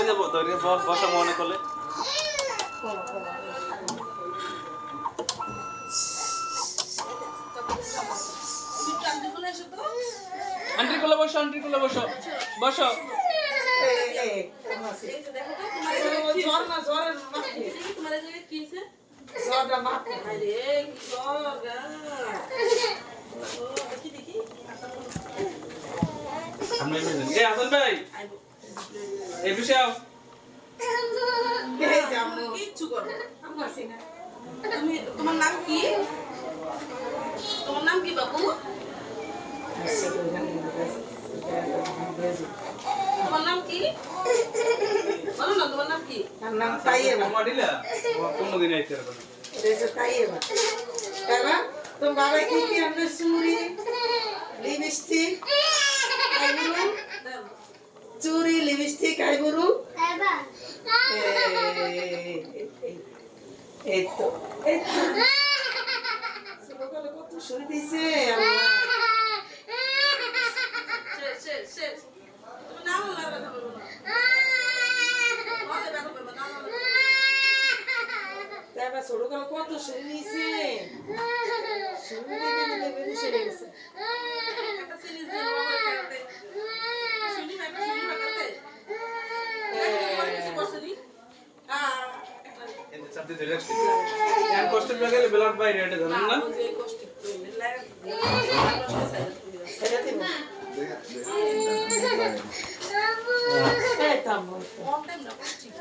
দেবো ধরে বসা মনে করলে আন্টি কোলে বসো বসো হাসান ভাই এই বিষয়ে তোমার নাম কি বাবু তোমার নাম কি বলো না তোমার নাম কি নাম তাইয়েবা কোনদিন আইতে পারবে না রেজা তাইয়েবা বাবা তোর বাবা কি কি আনবে চুড়ি লিপস্টিক আইবুরু চুড়ি লিপস্টিক আইবুরু এই তো সকালে কত শুনে দিছে শেষ তুমি নাম লাগবে না বলো না তারপর ছোটকালে কত শুনে দিছে শুনে দিতে বেশি গেছে একটা সিরিজ দিয়ে বড় করতে শুনি করতে কিছু করছনি এতে চাপতে ধরে রাখছি এর কষ্ট লাগালে ব্লাড বাইরে এটা জানেন না যে কষ্ট লাগে এটা দিব এই তাম কম টাইম না ঠিক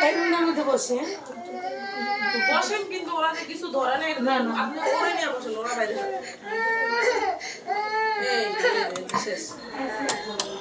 এই রুমের মধ্যে বসে বসেন কিন্তু ওরা যে কিছু ধরে না আপনি ওরে নিয়ে বসেন ওরা বাইরে শেষ